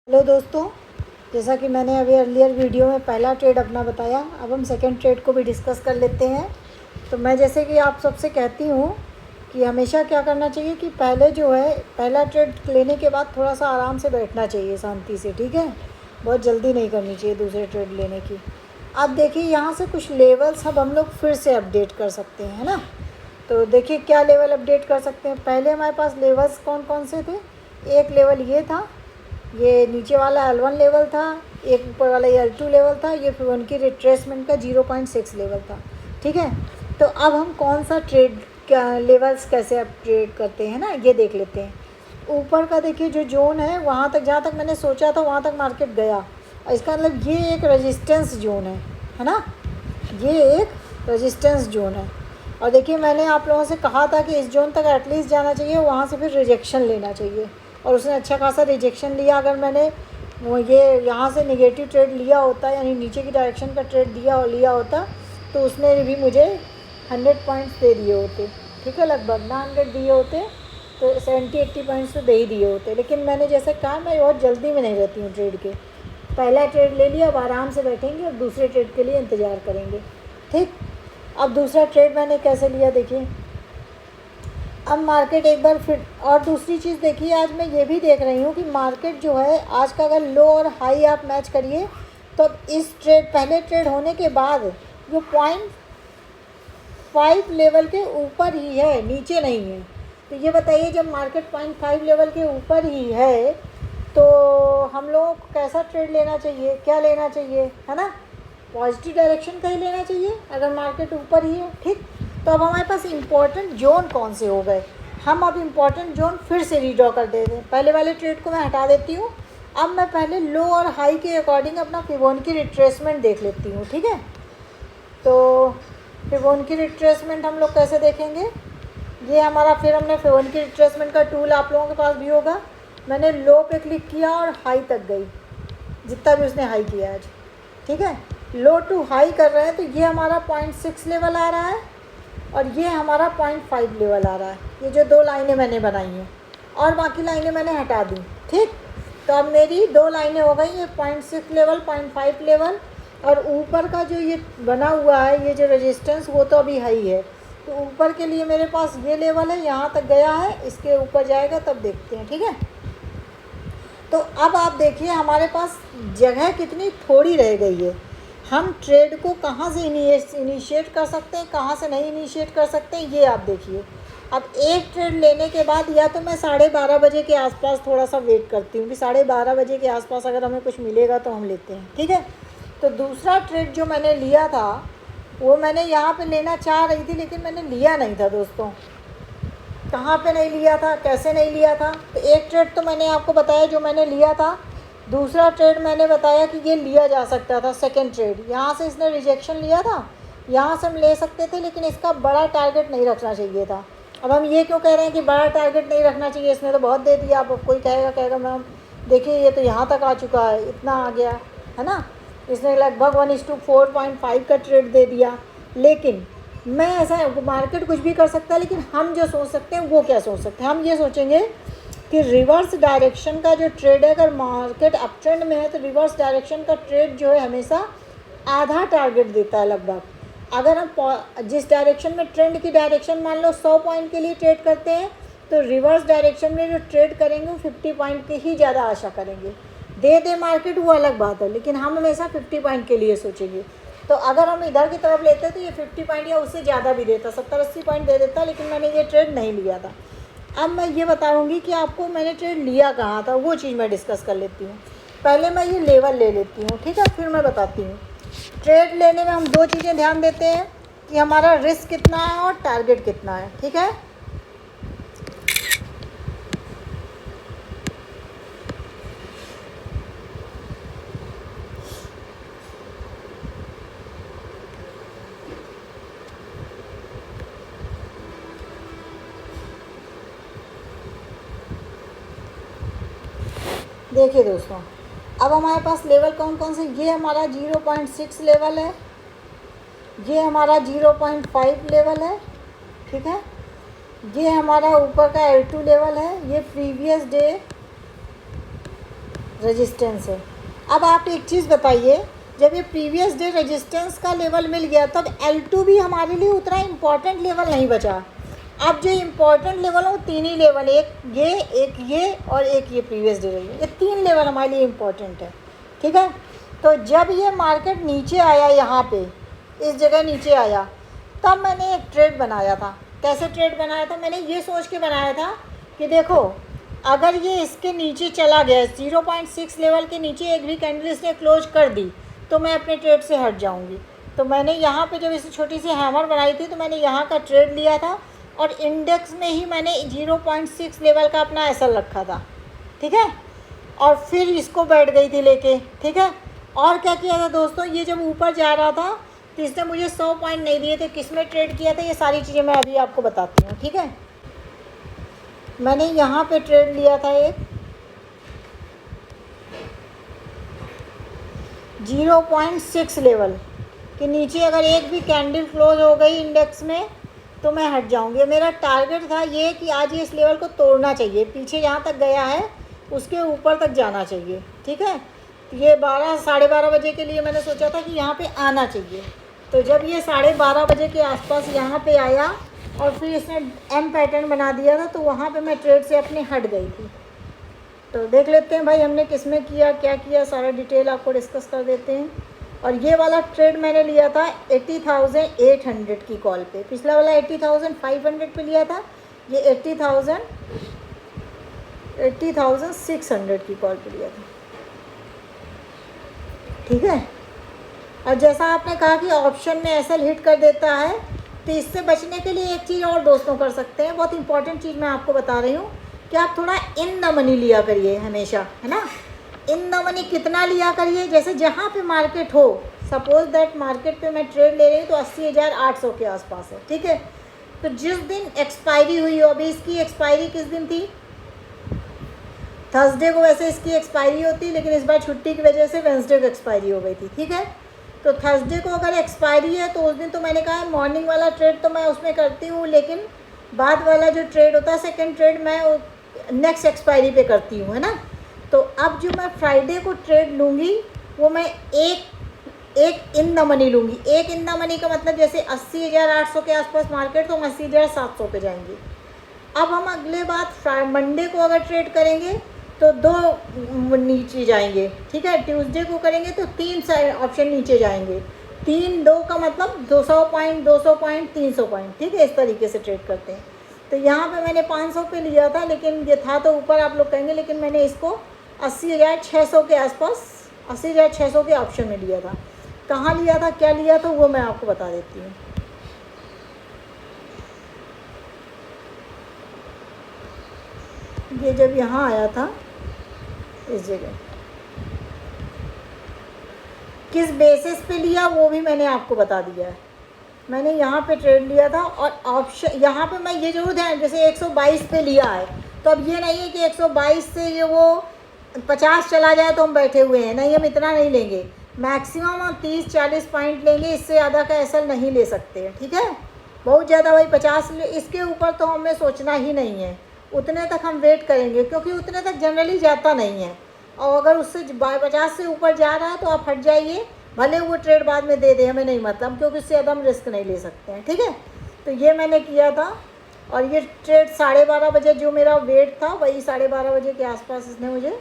Hello दोस्तों, जैसा कि मैंने अभी अर्लियर वीडियो में पहला ट्रेड अपना बताया, अब हम सेकंड ट्रेड को भी डिस्कस कर लेते हैं। तो मैं जैसे कि आप सबसे कहती हूँ कि हमेशा क्या करना चाहिए कि पहले जो है पहला ट्रेड लेने के बाद थोड़ा सा आराम से बैठना चाहिए, शांति से, ठीक है। बहुत जल्दी नहीं करनी चाहिए दूसरे ट्रेड लेने की। अब देखिए यहाँ से कुछ लेवल्स अब हम लोग फिर से अपडेट कर सकते हैं, है ना। तो देखिए क्या लेवल अपडेट कर सकते हैं। पहले हमारे पास लेवल्स कौन कौन से थे। एक लेवल ये था, ये नीचे वाला L1 लेवल था, एक ऊपर वाला ये L2 लेवल था, ये फिर उनकी रिट्रेसमेंट का 0.6 लेवल था, ठीक है। तो अब हम कौन सा ट्रेड क्या लेवल्स कैसे अपडेट करते हैं ना, ये देख लेते हैं। ऊपर का देखिए जो जोन है, वहाँ तक जहाँ तक मैंने सोचा था वहाँ तक मार्केट गया, और इसका मतलब ये एक रेजिस्टेंस जोन है ना, ये एक रेजिस्टेंस जोन है। और देखिए मैंने आप लोगों से कहा था कि इस जोन तक एटलीस्ट जाना चाहिए, वहाँ से फिर रिजेक्शन लेना चाहिए, और उसने अच्छा खासा रिजेक्शन लिया। अगर मैंने वो ये यहाँ से नेगेटिव ट्रेड लिया होता, यानी नीचे की डायरेक्शन का ट्रेड लिया होता, तो उसने भी मुझे 100 पॉइंट्स दे दिए होते, ठीक है। लगभग ना 100 दिए होते तो 70-80 पॉइंट्स तो दे ही दिए होते। लेकिन मैंने जैसे कहा, मैं बहुत जल्दी में नहीं रहती हूँ ट्रेड के। पहला ट्रेड ले लिया, अब आराम से बैठेंगे और दूसरे ट्रेड के लिए इंतज़ार करेंगे, ठीक। अब दूसरा ट्रेड मैंने कैसे लिया देखिए। अब मार्केट एक बार फिर, और दूसरी चीज़ देखिए, आज मैं ये भी देख रही हूँ कि मार्केट जो है आज का अगर लो और हाई आप मैच करिए, तो इस ट्रेड पहले ट्रेड होने के बाद जो 0.5 लेवल के ऊपर ही है, नीचे नहीं है। तो ये बताइए, जब मार्केट 0.5 लेवल के ऊपर ही है तो हम लोगों को कैसा ट्रेड लेना चाहिए, क्या लेना चाहिए, है ना। पॉजिटिव डायरेक्शन का ही लेना चाहिए अगर मार्केट ऊपर ही है, ठीक। तो अब हमारे पास इम्पोर्टेंट जोन कौन से हो गए। हम अब इम्पोर्टेंट जोन फिर से रीड्रॉ कर देते हैं। पहले वाले ट्रेड को मैं हटा देती हूँ। अब मैं पहले लो और हाई के अकॉर्डिंग अपना फिबोनाची रिट्रेसमेंट देख लेती हूँ, ठीक है। तो फिबोनाची रिट्रेसमेंट हम लोग कैसे देखेंगे, ये हमारा, फिर हमने फिबोनाची रिट्रेसमेंट का टूल आप लोगों के पास भी होगा। मैंने लो पे क्लिक किया और हाई तक गई, जितना भी उसने हाई किया आज, ठीक है। लो टू हाई कर रहे हैं, तो ये हमारा 0.6 लेवल आ रहा है और ये हमारा 0.5 लेवल आ रहा है। ये जो दो लाइनें मैंने बनाई हैं और बाकी लाइनें मैंने हटा दी, ठीक। तो अब मेरी दो लाइनें हो गई, ये 0.6 लेवल, 0.5 लेवल, और ऊपर का जो ये बना हुआ है, ये जो रेजिस्टेंस, वो तो अभी हाई है। तो ऊपर के लिए मेरे पास ये लेवल है, यहाँ तक गया है, इसके ऊपर जाएगा तब देखते हैं, ठीक है। तो अब आप देखिए हमारे पास जगह कितनी थोड़ी रह गई है। हम ट्रेड को कहाँ से इनिशिएट कर सकते हैं, कहाँ से नहीं इनिशिएट कर सकते हैं, ये आप देखिए। अब एक ट्रेड लेने के बाद या तो मैं 12:30 बजे के आसपास थोड़ा सा वेट करती हूँ कि 12:30 बजे के आसपास अगर हमें कुछ मिलेगा तो हम लेते हैं, ठीक है। तो दूसरा ट्रेड जो मैंने लिया था, वो मैंने यहाँ पे लेना चाह रही थी, लेकिन मैंने लिया नहीं था दोस्तों। कहाँ पे नहीं लिया था, कैसे नहीं लिया था। तो एक ट्रेड तो मैंने आपको बताया जो मैंने लिया था। दूसरा ट्रेड मैंने बताया कि ये लिया जा सकता था, सेकंड ट्रेड। यहाँ से इसने रिजेक्शन लिया था, यहाँ से हम ले सकते थे, लेकिन इसका बड़ा टारगेट नहीं रखना चाहिए था। अब हम ये क्यों कह रहे हैं कि बड़ा टारगेट नहीं रखना चाहिए, इसने तो बहुत दे दिया। अब कोई कहेगा मैम देखिए ये तो यहाँ तक आ चुका है, इतना आ गया है ना। इसने लगभग 1:4.5 का ट्रेड दे दिया। लेकिन मैं ऐसा, मार्केट कुछ भी कर सकता है, लेकिन हम जो सोच सकते हैं वो क्या सोच सकते हैं, हम ये सोचेंगे कि रिवर्स डायरेक्शन का जो ट्रेड है, अगर मार्केट अप ट्रेंड में है तो रिवर्स डायरेक्शन का ट्रेड जो है हमेशा आधा टारगेट देता है लगभग। अगर हम जिस डायरेक्शन में, ट्रेंड की डायरेक्शन मान लो 100 पॉइंट के लिए ट्रेड करते हैं, तो रिवर्स डायरेक्शन में जो ट्रेड करेंगे वो 50 पॉइंट की ही ज़्यादा आशा करेंगे। दे मार्केट वो अलग बात है, लेकिन हम हमेशा 50 पॉइंट के लिए सोचेंगे। तो अगर हम इधर की तरफ लेते तो ये 50 पॉइंट या उससे ज़्यादा भी देता, 70-80 पॉइंट दे देता, लेकिन मैंने ये ट्रेड नहीं लिया था। अब मैं ये बताऊंगी कि आपको मैंने ट्रेड लिया कहाँ था, वो चीज़ मैं डिस्कस कर लेती हूँ। पहले मैं ये लेवल ले लेती हूँ, ठीक है, फिर मैं बताती हूँ। ट्रेड लेने में हम दो चीज़ें ध्यान देते हैं कि हमारा रिस्क कितना है और टारगेट कितना है, ठीक है। देखिए दोस्तों, अब हमारे पास लेवल कौन कौन से, ये हमारा 0.6 लेवल है, ये हमारा 0.5 लेवल है, ठीक है। ये हमारा ऊपर का L2 लेवल है, ये प्रीवियस डे रेजिस्टेंस है। अब आप एक चीज़ बताइए, जब ये प्रीवियस डे रेजिस्टेंस का लेवल मिल गया तब L2 भी हमारे लिए उतना इम्पॉर्टेंट लेवल नहीं बचा। अब जो इम्पॉर्टेंट लेवल है वो तीन ही लेवल, एक ये और एक ये प्रीवियस डे लेवल, ये तीन लेवल हमारे लिए इम्पॉर्टेंट है। ठीक है, तो जब ये मार्केट नीचे आया, यहाँ पे इस जगह नीचे आया, तब मैंने एक ट्रेड बनाया था। कैसे ट्रेड बनाया था? मैंने ये सोच के बनाया था कि देखो अगर ये इसके नीचे चला गया, 0.6 लेवल के नीचे एक भी कैंडल इसने क्लोज कर दी तो मैं अपने ट्रेड से हट जाऊंगी। तो मैंने यहाँ पे जब इसे छोटी सी हैमर बनाई थी तो मैंने यहाँ का ट्रेड लिया था और इंडेक्स में ही मैंने 0.6 लेवल का अपना एसएल रखा था। ठीक है, और फिर इसको बैठ गई थी लेके। ठीक है, और क्या किया था दोस्तों, ये जब ऊपर जा रहा था तो इसने मुझे 100 पॉइंट नहीं दिए थे। किस में ट्रेड किया था, ये सारी चीज़ें मैं अभी आपको बताती हूँ। ठीक है, मैंने यहाँ पे ट्रेड लिया था एक 0.6 लेवल के नीचे, अगर एक भी कैंडल क्लोज हो गई इंडेक्स में तो मैं हट जाऊंगी। मेरा टारगेट था ये कि आज ये इस लेवल को तोड़ना चाहिए, पीछे जहाँ तक गया है उसके ऊपर तक जाना चाहिए। ठीक है, ये 12-12:30 बजे के लिए मैंने सोचा था कि यहाँ पे आना चाहिए। तो जब ये 12:30 बजे के आसपास यहाँ पे आया और फिर इसने एम पैटर्न बना दिया था तो वहाँ पे मैं ट्रेड से अपनी हट गई थी। तो देख लेते हैं भाई हमने किस में किया, क्या किया, सारा डिटेल आपको डिस्कस कर देते हैं। और ये वाला ट्रेड मैंने लिया था 80,800 की कॉल पे, पिछला वाला 80,500 पे लिया था, ये 80,600 की कॉल पे लिया था। ठीक है, और जैसा आपने कहा कि ऑप्शन में एसएल हिट कर देता है, तो इससे बचने के लिए एक चीज़ और दोस्तों कर सकते हैं, बहुत इंपॉर्टेंट चीज़ मैं आपको बता रही हूँ कि आप थोड़ा इन द मनी लिया करिए हमेशा, है ना। इन द मनी कितना लिया करिए, जैसे जहाँ पे मार्केट हो, सपोज दैट मार्केट पे मैं ट्रेड ले रही हूँ तो 80,800 के आसपास है। ठीक है, तो जिस दिन एक्सपायरी हुई हो, अभी इसकी एक्सपायरी किस दिन थी, थर्सडे को वैसे इसकी एक्सपायरी होती, लेकिन इस बार छुट्टी की वजह से वेंसडे को एक्सपायरी हो गई थी। ठीक है, तो थर्सडे को अगर एक्सपायरी है तो उस दिन तो मैंने कहा है मॉर्निंग वाला ट्रेड तो मैं उसमें करती हूँ, लेकिन बाद वाला जो ट्रेड होता है सेकंड ट्रेड मैं नेक्स्ट एक्सपायरी पे करती हूँ, है ना। तो अब जो मैं फ्राइडे को ट्रेड लूँगी वो मैं एक इन द मनी लूँगी। एक इन द मनी का मतलब जैसे 80,800 के आसपास मार्केट, तो हम 80,700 पे जाएंगे। अब हम अगले बात मंडे को अगर ट्रेड करेंगे तो 2 नीचे जाएंगे। ठीक है, ट्यूसडे को करेंगे तो 3 ऑप्शन नीचे जाएंगे, 3-2 का मतलब 200 पॉइंट 200 पॉइंट 300 पॉइंट। ठीक है, इस तरीके से ट्रेड करते हैं। तो यहाँ पे मैंने 500 पे लिया था, लेकिन ये था तो ऊपर आप लोग कहेंगे, लेकिन मैंने इसको 80,600 के आसपास, 80,600 के ऑप्शन में लिया था। कहाँ लिया था, क्या लिया था, वो मैं आपको बता देती हूँ। ये जब यहाँ आया था इस जगह, किस बेसिस पे लिया वो भी मैंने आपको बता दिया है। मैंने यहाँ पे ट्रेड लिया था और ऑप्शन यहाँ पे मैं ये जरूर ध्यान, जैसे 122 पे लिया है, तो अब ये नहीं है कि 122 से ये वो 50 चला जाए तो हम बैठे हुए हैं, नहीं, हम इतना नहीं लेंगे, मैक्सिमम हम 30-40 पॉइंट लेंगे, इससे ज़्यादा का एसएल नहीं ले सकते हैं। ठीक है, बहुत ज़्यादा वही 50, इसके ऊपर तो हमें सोचना ही नहीं है, उतने तक हम वेट करेंगे, क्योंकि उतने तक जनरली जाता नहीं है। और अगर उससे 50 से ऊपर जा रहा है तो आप हट जाइए, भले वो ट्रेड बाद में दे दे, हमें नहीं मतलब, क्योंकि उससे ज़्यादा हम रिस्क नहीं ले सकते हैं। ठीक है, तो ये मैंने किया था और ये ट्रेड 12:30 बजे जो मेरा वेट था वही 12:30 बजे के आसपास इसने मुझे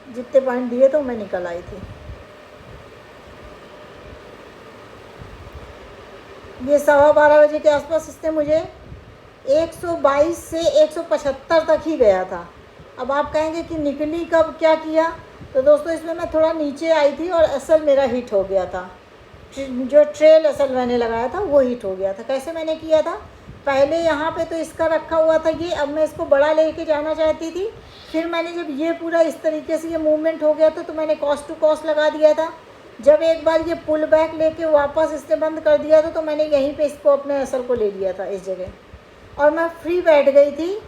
जितने पॉइंट दिए तो मैं निकल आई थी। ये 12:15 बजे के आसपास इसने मुझे 122 से 175 तक ही गया था। अब आप कहेंगे कि निकली कब, क्या किया, तो दोस्तों इसमें मैं थोड़ा नीचे आई थी और असल मेरा हिट हो गया था, जो ट्रेल असल मैंने लगाया था वो हिट हो गया था। कैसे मैंने किया था, पहले यहाँ पे तो इसका रखा हुआ था ये, अब मैं इसको बड़ा लेके जाना चाहती थी, फिर मैंने जब ये पूरा इस तरीके से ये मूवमेंट हो गया था तो मैंने कॉस्ट टू कॉस्ट लगा दिया था। जब एक बार ये पुल बैक लेके वापस इसने बंद कर दिया था तो मैंने यहीं पे इसको अपने असल को ले लिया था इस जगह, और मैं फ्री बैठ गई थी।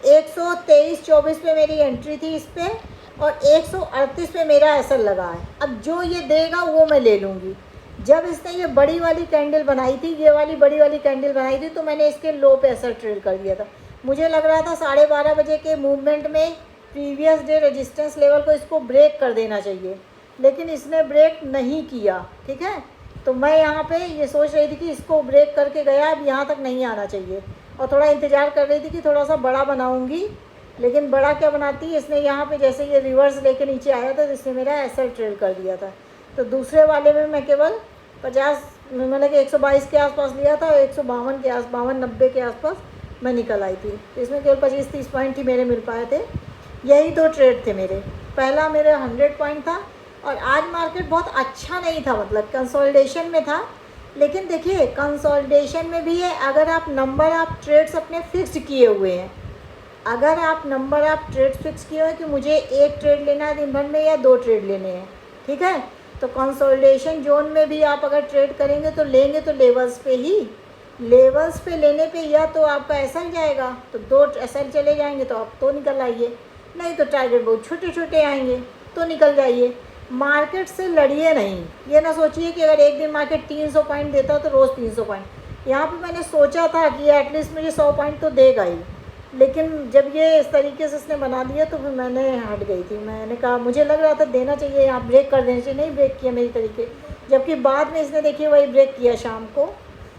123-24 पे मेरी एंट्री थी इस पर, और 138 पे मेरा एसएल लगा है। अब जो ये देगा वो मैं ले लूँगी। जब इसने ये बड़ी वाली कैंडल बनाई थी, ये वाली बड़ी वाली कैंडल बनाई थी, तो मैंने इसके लो पे एसएल ट्रेड कर दिया था। मुझे लग रहा था 12:30 बजे के मूवमेंट में प्रीवियस डे रेजिस्टेंस लेवल को इसको ब्रेक कर देना चाहिए, लेकिन इसने ब्रेक नहीं किया। ठीक है, तो मैं यहाँ पे ये सोच रही थी कि इसको ब्रेक करके गया, अब यहाँ तक नहीं आना चाहिए, और थोड़ा इंतज़ार कर रही थी कि थोड़ा सा बड़ा बनाऊँगी, लेकिन बड़ा क्या बनाती है, इसने यहाँ पे जैसे ये रिवर्स लेके नीचे आया था तो इसने मेरा एसएल ट्रेड कर दिया था। तो दूसरे वाले में मैं केवल 50 मैंने कि 122 के आसपास लिया था, और 152 के 90 के आसपास मैं निकल आई थी। तो इसमें केवल 25-30 पॉइंट ही मेरे मिल पाए थे। यही 2 ट्रेड थे मेरे। पहला मेरे 100 पॉइंट था, और आज मार्केट बहुत अच्छा नहीं था, मतलब कंसोलिडेशन में था। लेकिन देखिए कंसोलिडेशन में भी है, अगर आप नंबर ऑफ ट्रेड्स अपने फिक्स्ड किए हुए हैं, अगर आप नंबर ऑफ ट्रेड्स फिक्स किए हुए हैं कि मुझे 1 ट्रेड लेना है दिन भर में या 2 ट्रेड लेने हैं, ठीक है, तो कंसोलिडेशन जोन में भी आप अगर ट्रेड करेंगे तो लेंगे तो लेवल्स पे ही, लेवल्स पे लेने पे या तो आपका एसएल जाएगा, तो 2 एसएल चले जाएंगे तो आप तो निकल आइए, नहीं तो टारगेट बहुत छोटे छोटे आएंगे तो निकल जाइए। मार्केट से लड़िए नहीं, ये ना सोचिए कि अगर एक दिन मार्केट 300 पॉइंट देता तो रोज़ 300 पॉइंट। यहाँ पे मैंने सोचा था कि एटलीस्ट मुझे 100 पॉइंट तो देगा ही, लेकिन जब ये इस तरीके से इसने बना दिया तो फिर मैंने हट गई थी। मैंने कहा मुझे लग रहा था देना चाहिए, यहाँ ब्रेक कर देना चाहिए, नहीं ब्रेक किया मेरी तरीके, जबकि बाद में इसने देखिए वही ब्रेक किया शाम को।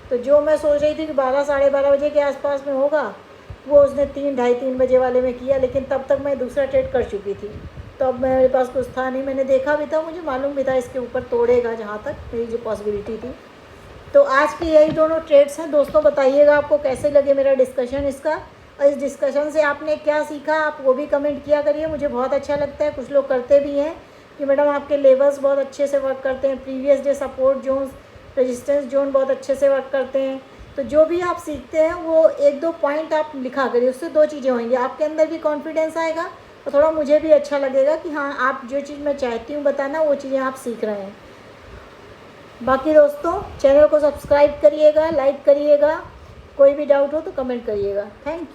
तो जो मैं सोच रही थी कि 12 साढ़े 12 बजे के आसपास में होगा, वो उसने 3 ढाई 3 बजे वाले में किया, लेकिन तब तक मैं दूसरा ट्रेड कर चुकी थी, तो अब मेरे पास कुछ था नहीं। मैंने देखा भी था, मुझे मालूम भी था इसके ऊपर तोड़ेगा, जहाँ तक मेरी जो पॉसिबिलिटी थी। तो आज की यही दोनों ट्रेड्स हैं दोस्तों। बताइएगा आपको कैसे लगे मेरा डिस्कशन इसका, और इस डिस्कशन से आपने क्या सीखा, आप वो भी कमेंट किया करिए, मुझे बहुत अच्छा लगता है। कुछ लोग करते भी हैं कि मैडम आपके लेवल्स बहुत अच्छे से वर्क करते हैं, previous day support zones, resistance zone बहुत अच्छे से वर्क करते हैं। तो जो भी आप सीखते हैं वो 1-2 पॉइंट आप लिखा करिए, उससे 2 चीज़ें होंगी, आपके अंदर भी कॉन्फिडेंस आएगा और थोड़ा मुझे भी अच्छा लगेगा कि हाँ आप जो चीज़ मैं चाहती हूँ बताना वो चीज़ें आप सीख रहे हैं। बाकी दोस्तों चैनल को सब्सक्राइब करिएगा, लाइक करिएगा, कोई भी डाउट हो तो कमेंट करिएगा। Thank you.